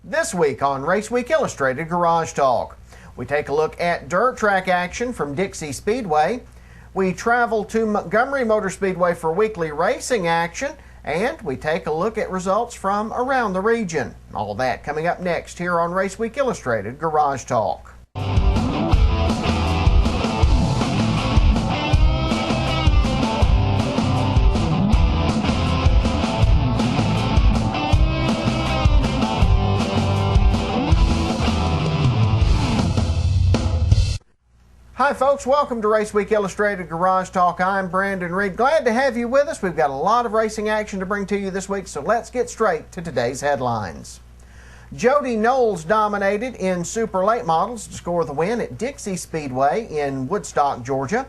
This week on Raceweek Illustrated Garage Talk, we take a look at dirt track action from Dixie Speedway. We travel to Montgomery Motor Speedway for weekly racing action, and we take a look at results from around the region. All that coming up next here on Raceweek Illustrated Garage Talk. Hi folks, welcome to Raceweek Illustrated Garage Talk. I'm Brandon Reed. Glad to have you with us. We've got a lot of racing action to bring to you this week, so let's get straight to today's headlines. Jody Knowles dominated in super late models to score the win at Dixie Speedway in Woodstock, Georgia.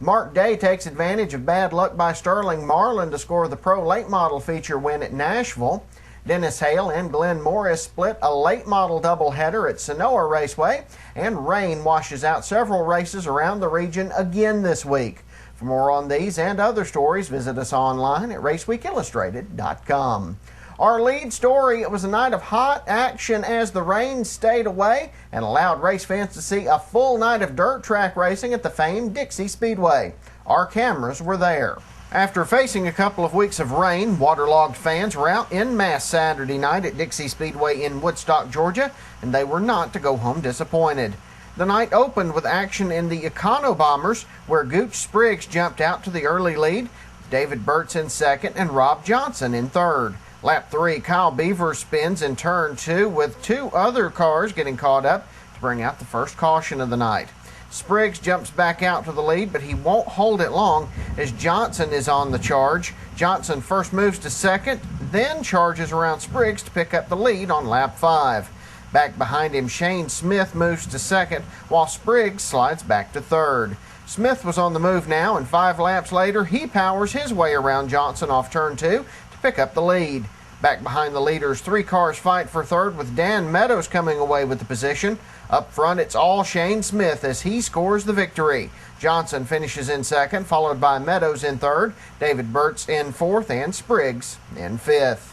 Mark Day takes advantage of bad luck by Sterling Marlin to score the pro late model feature win at Nashville. Dennis Hale and Glenn Morris split a late model doubleheader at Sanoa Raceway, and rain washes out several races around the region again this week. For more on these and other stories, visit us online at RaceweekIllustrated.com. Our lead story: it was a night of hot action as the rain stayed away and allowed race fans to see a full night of dirt track racing at the famed Dixie Speedway. Our cameras were there. After facing a couple of weeks of rain, waterlogged fans were out en masse Saturday night at Dixie Speedway in Woodstock, Georgia, and they were not to go home disappointed. The night opened with action in the Econo Bombers, where Gooch Spriggs jumped out to the early lead, David Burtz in second and Rob Johnson in third. Lap 3, Kyle Beaver spins in turn 2, with two other cars getting caught up to bring out the first caution of the night. Spriggs jumps back out to the lead, but he won't hold it long as Johnson is on the charge. Johnson first moves to second, then charges around Spriggs to pick up the lead on lap 5. Back behind him, Shane Smith moves to second, while Spriggs slides back to third. Smith was on the move now, and 5 laps later, he powers his way around Johnson off turn 2 to pick up the lead. Back behind the leaders, 3 cars fight for third, with Dan Meadows coming away with the position. Up front, it's all Shane Smith as he scores the victory. Johnson finishes in second, followed by Meadows in third, David Burtz in fourth, and Spriggs in fifth.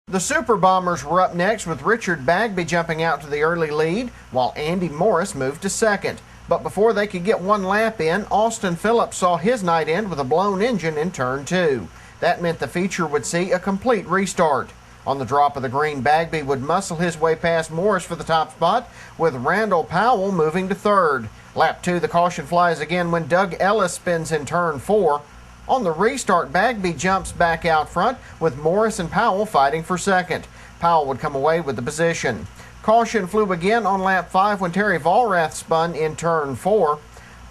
The Super Bombers were up next, with Richard Bagby jumping out to the early lead, while Andy Morris moved to second. But before they could get one lap in, Austin Phillips saw his night end with a blown engine in turn 2. That meant the feature would see a complete restart. On the drop of the green, Bagby would muscle his way past Morris for the top spot, with Randall Powell moving to third. Lap 2, the caution flies again when Doug Ellis spins in turn 4. On the restart, Bagby jumps back out front, with Morris and Powell fighting for second. Powell would come away with the position. Caution flew again on lap 5 when Terry Vollrath spun in turn 4.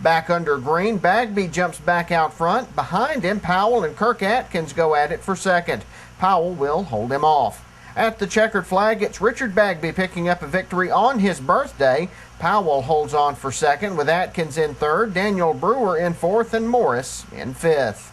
Back under green, Bagby jumps back out front. Behind him, Powell and Kirk Atkins go at it for second. Powell will hold him off. At the checkered flag, it's Richard Bagby picking up a victory on his birthday. Powell holds on for second, with Atkins in third, Daniel Brewer in fourth, and Morris in fifth.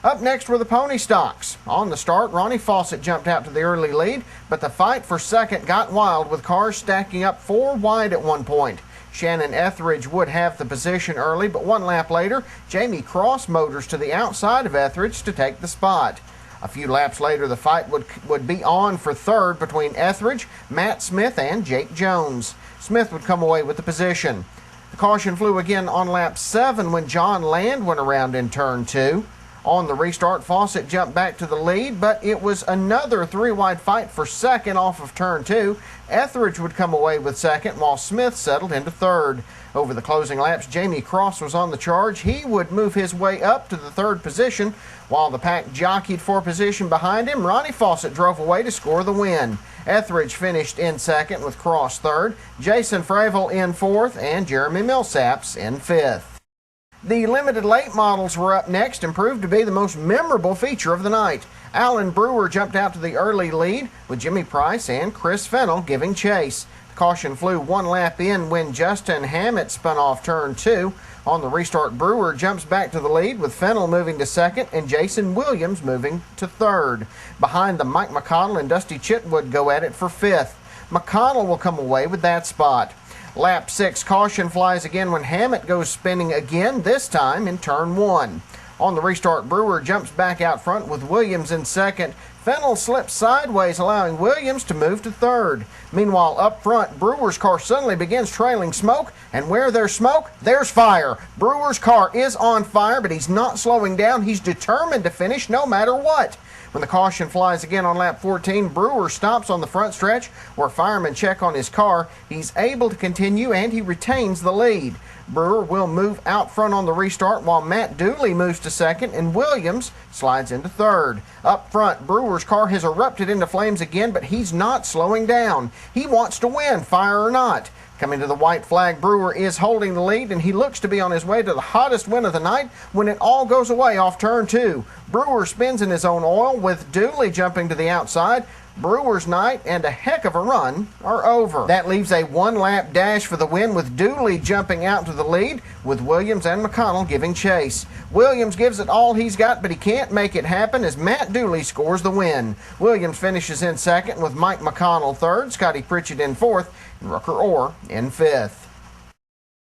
Up next were the pony stocks. On the start, Ronnie Fawcett jumped out to the early lead, but the fight for second got wild, with cars stacking up 4 wide at one point. Shannon Etheridge would have the position early, but 1 lap later, Jamie Cross motors to the outside of Etheridge to take the spot. A few laps later, the fight would be on for third between Etheridge, Matt Smith, and Jake Jones. Smith would come away with the position. The caution flew again on lap 7 when John Land went around in turn 2. On the restart, Fawcett jumped back to the lead, but it was another 3-wide fight for second off of turn 2. Etheridge would come away with second, while Smith settled into third. Over the closing laps, Jamie Cross was on the charge. He would move his way up to the third position, while the pack jockeyed for position behind him. Ronnie Fawcett drove away to score the win. Etheridge finished in second, with Cross third, Jason Fravel in fourth, and Jeremy Millsaps in fifth. The limited late models were up next and proved to be the most memorable feature of the night. Alan Brewer jumped out to the early lead, with Jimmy Price and Chris Fennell giving chase. The caution flew 1 lap in when Justin Hammett spun off turn 2. On the restart, Brewer jumps back to the lead, with Fennell moving to second and Jason Williams moving to third. Behind them, Mike McConnell and Dusty Chitwood go at it for fifth. McConnell will come away with that spot. Lap 6, caution flies again when Hammett goes spinning again, this time in turn 1. On the restart, Brewer jumps back out front with Williams in second. Fennell slips sideways, allowing Williams to move to third. Meanwhile, up front, Brewer's car suddenly begins trailing smoke, and where there's smoke, there's fire. Brewer's car is on fire, but he's not slowing down. He's determined to finish no matter what. When the caution flies again on lap 14, Brewer stops on the front stretch where firemen check on his car. He's able to continue, and he retains the lead. Brewer will move out front on the restart while Matt Dooley moves to second and Williams slides into third. Up front, Brewer's car has erupted into flames again, but he's not slowing down. He wants to win, fire or not. Coming to the white flag, Brewer is holding the lead, and he looks to be on his way to the hottest win of the night when it all goes away off turn 2. Brewer spins in his own oil with Dooley jumping to the outside. Brewer's night and a heck of a run are over. That leaves a one-lap dash for the win with Dooley jumping out to the lead with Williams and McConnell giving chase. Williams gives it all he's got, but he can't make it happen as Matt Dooley scores the win. Williams finishes in second with Mike McConnell third, Scotty Pritchett in fourth, and Rucker Orr in fifth.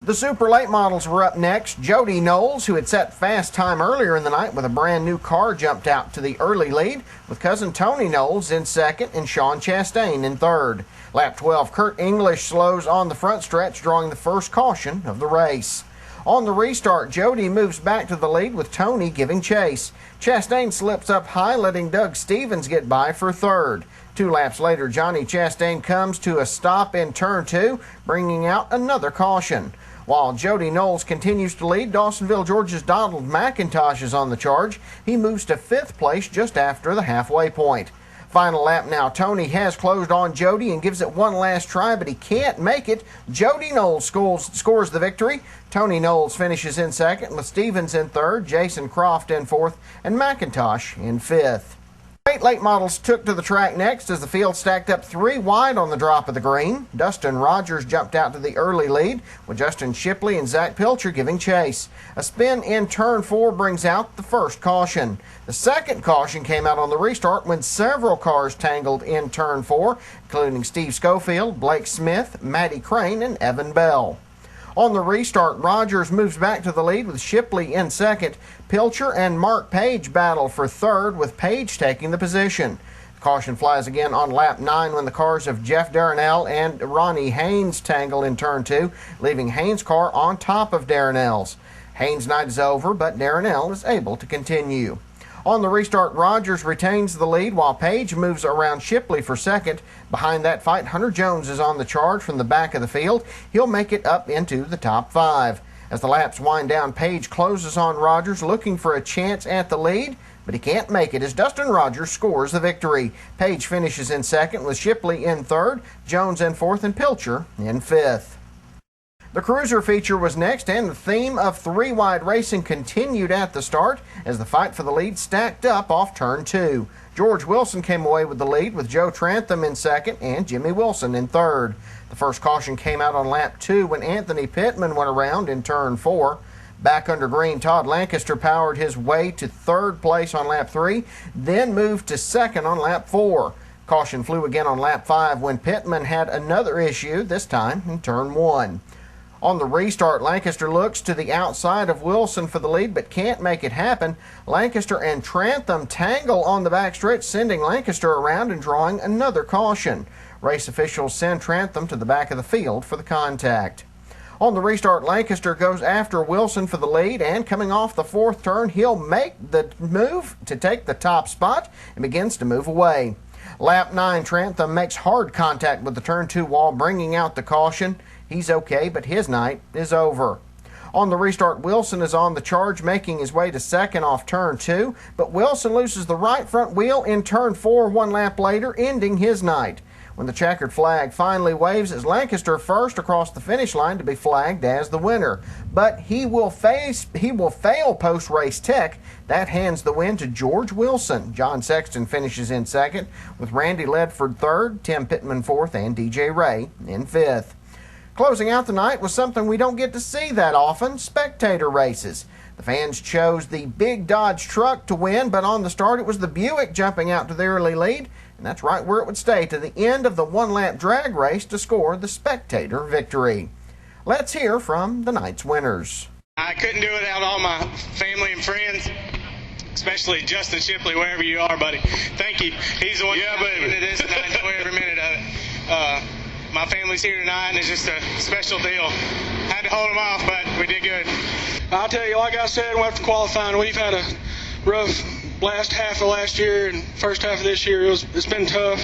The super late models were up next. Jody Knowles, who had set fast time earlier in the night with a brand new car, jumped out to the early lead with cousin Tony Knowles in second and Sean Chastain in third. Lap 12, Kurt English slows on the front stretch, drawing the first caution of the race. On the restart, Jody moves back to the lead with Tony giving chase. Chastain slips up high, letting Doug Stevens get by for third. 2 laps later, Johnny Chastain comes to a stop in turn 2, bringing out another caution. While Jody Knowles continues to lead, Dawsonville, Georgia's Donald McIntosh is on the charge. He moves to 5th place just after the halfway point. Final lap now. Tony has closed on Jody and gives it one last try, but he can't make it. Jody Knowles scores the victory. Tony Knowles finishes in second with Stevens in third, Jason Croft in fourth, and McIntosh in fifth. 8 late models took to the track next as the field stacked up 3 wide on the drop of the green. Dustin Rogers jumped out to the early lead with Justin Shipley and Zach Pilcher giving chase. A spin in turn 4 brings out the first caution. The second caution came out on the restart when several cars tangled in turn 4, including Steve Schofield, Blake Smith, Matty Crane, and Evan Bell. On the restart, Rogers moves back to the lead with Shipley in second. Pilcher and Mark Page battle for third, with Page taking the position. Caution flies again on lap 9 when the cars of Jeff Darnell and Ronnie Haynes tangle in turn 2, leaving Haynes' car on top of Darnell's. Haynes' night is over, but Darnell is able to continue. On the restart, Rogers retains the lead while Page moves around Shipley for second. Behind that fight, Hunter Jones is on the charge from the back of the field. He'll make it up into the top 5. As the laps wind down, Page closes on Rogers, looking for a chance at the lead, but he can't make it as Dustin Rogers scores the victory. Page finishes in second with Shipley in third, Jones in fourth, and Pilcher in fifth. The cruiser feature was next, and the theme of 3-wide racing continued at the start as the fight for the lead stacked up off turn 2. George Wilson came away with the lead with Joe Trantham in second and Jimmy Wilson in third. The first caution came out on lap 2 when Anthony Pittman went around in turn 4. Back under green, Todd Lancaster powered his way to third place on lap 3, then moved to second on lap 4. Caution flew again on lap 5 when Pittman had another issue, this time in turn 1. On the restart, Lancaster looks to the outside of Wilson for the lead, but can't make it happen. Lancaster and Trantham tangle on the backstretch, sending Lancaster around and drawing another caution. Race officials send Trantham to the back of the field for the contact. On the restart, Lancaster goes after Wilson for the lead, and coming off the 4th turn, he'll make the move to take the top spot and begins to move away. Lap 9, Trantham makes hard contact with the turn 2 wall, bringing out the caution. He's okay, but his night is over. On the restart, Wilson is on the charge, making his way to second off turn 2, but Wilson loses the right front wheel in turn 4 one lap later, ending his night. When the checkered flag finally waves, as Lancaster first across the finish line to be flagged as the winner. But he will fail post-race tech. That hands the win to George Wilson. John Sexton finishes in second, with Randy Ledford third, Tim Pittman fourth, and DJ Ray in fifth. Closing out the night was something we don't get to see that often, spectator races. The fans chose the big Dodge truck to win, but on the start it was the Buick jumping out to the early lead, and that's right where it would stay to the end of the one-lap drag race to score the spectator victory. Let's hear from the night's winners. I couldn't do it without all my family and friends, especially Justin Shipley, wherever you are, buddy. Thank you. He's the one into this, and I enjoy every minute of it. My family's here tonight, and it's just a special deal. Had to hold them off, but we did good. I'll tell you, like I said, after qualifying, we've had a rough last half of last year and first half of this year. It's been tough.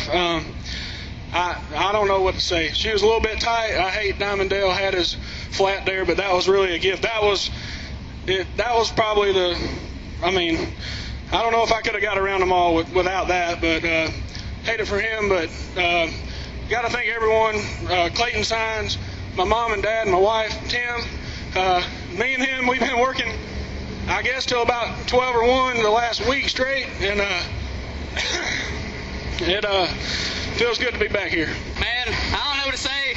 I don't know what to say. She was a little bit tight. I hate Diamond Dale had his flat there, but that was really a gift. That was probably I don't know if I could have got around them all without that, but hate it for him. But got to thank everyone, Clayton Signs, my mom and dad, and my wife, Tim. Me and him, we've been working, I guess, till about 12 or 1 the last week straight, and it feels good to be back here. Man, I don't know what to say.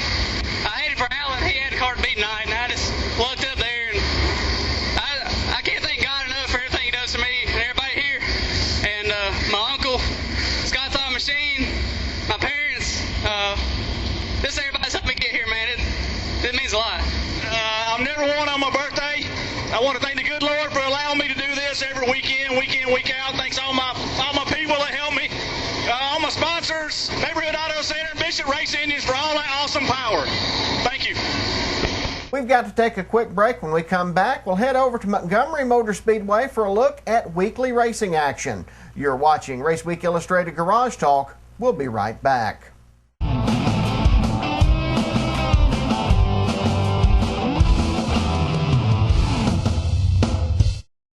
I hate it for Alan. He had a car to beat tonight, and I just looked up there, and I can't thank God enough for everything he does for me and everybody here. And my uncle, Scott Thought Machine, my parents, just everybody's helped me get here, man. It means a lot. I've never won on my birthday. I want to thank the good Lord for allowing me to do this every weekend, week in, week out. Thanks all my people that help me. All my sponsors, Neighborhood Auto Center, Bishop Race Engines for all that awesome power. Thank you. We've got to take a quick break. When we come back, we'll head over to Montgomery Motor Speedway for a look at weekly racing action. You're watching Raceweek Illustrated Garage Talk. We'll be right back.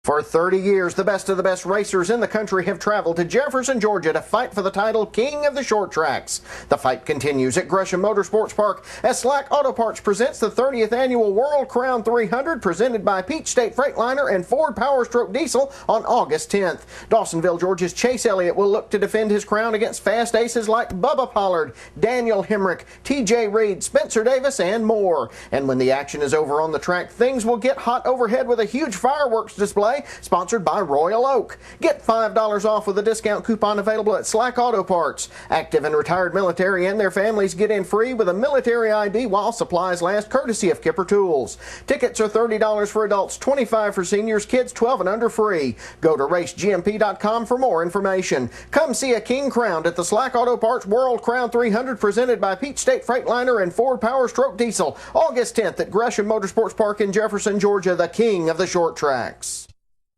For 30 years, the best of the best racers in the country have traveled to Jefferson, Georgia to fight for the title King of the Short Tracks. The fight continues at Gresham Motorsports Park as Slack Auto Parts presents the 30th Annual World Crown 300 presented by Peach State Freightliner and Ford Power Stroke Diesel on August 10th. Dawsonville, Georgia's Chase Elliott will look to defend his crown against fast aces like Bubba Pollard, Daniel Hemrick, TJ Reed, Spencer Davis, and more. And when the action is over on the track, things will get hot overhead with a huge fireworks display sponsored by Royal Oak. Get $5 off with a discount coupon available at Slack Auto Parts. Active and retired military and their families get in free with a military ID while supplies last, courtesy of Kipper Tools. Tickets are $30 for adults, $25 for seniors, kids 12 and under free. Go to racegmp.com for more information. Come see a king crowned at the Slack Auto Parts World Crown 300 presented by Peach State Freightliner and Ford Power Stroke Diesel, August 10th at Gresham Motorsports Park in Jefferson, Georgia, the king of the short tracks.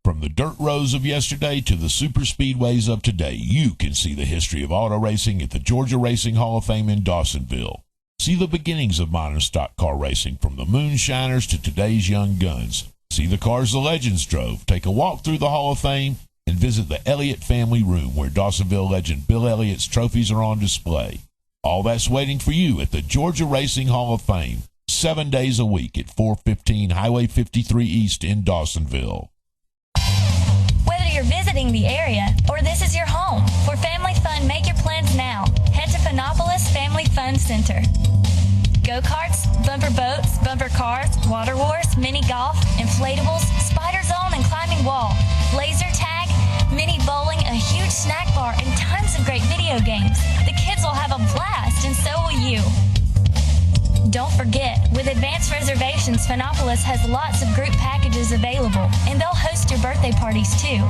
From the dirt roads of yesterday to the super speedways of today, you can see the history of auto racing at the Georgia Racing Hall of Fame in Dawsonville. See the beginnings of modern stock car racing, from the moonshiners to today's young guns. See the cars the legends drove. Take a walk through the Hall of Fame and visit the Elliott Family Room, where Dawsonville legend Bill Elliott's trophies are on display. All that's waiting for you at the Georgia Racing Hall of Fame, 7 days a week at 415 Highway 53 East in Dawsonville. Whether you're visiting the area or this is your home, for family fun, make your plans now. Head to Phonopolis Family Fun Center. Go-karts, bumper boats, bumper cars, water wars, mini golf, inflatables, spider zone and climbing wall, laser tag, mini bowling, a huge snack bar, and tons of great video games. The kids will have a blast, and so will you. Don't forget, with advanced reservations, Phonopolis has lots of group packages available, and they'll host your birthday parties too.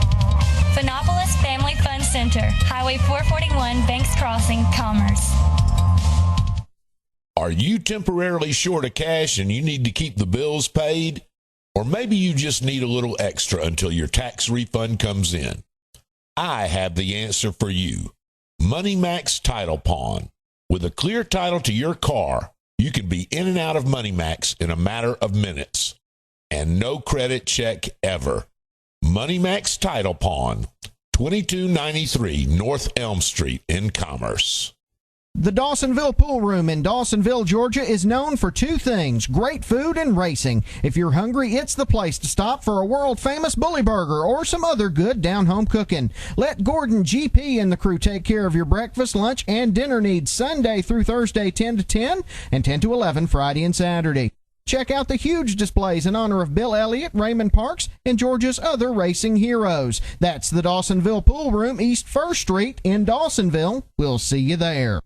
Phonopolis Family Fun Center, Highway 441, Banks Crossing, Commerce. Are you temporarily short of cash and you need to keep the bills paid? Or maybe you just need a little extra until your tax refund comes in? I have the answer for you. MoneyMax Title Pawn. With a clear title to your car, you can be in and out of MoneyMax in a matter of minutes. And no credit check ever. MoneyMax Title Pawn, 2293 North Elm Street in Commerce. The Dawsonville Pool Room in Dawsonville, Georgia is known for two things: great food and racing. If you're hungry, it's the place to stop for a world-famous bully burger or some other good down-home cooking. Let Gordon GP and the crew take care of your breakfast, lunch, and dinner needs Sunday through Thursday 10 to 10 and 10 to 11 Friday and Saturday. Check out the huge displays in honor of Bill Elliott, Raymond Parks, and Georgia's other racing heroes. That's the Dawsonville Pool Room, East 1st Street in Dawsonville. We'll see you there.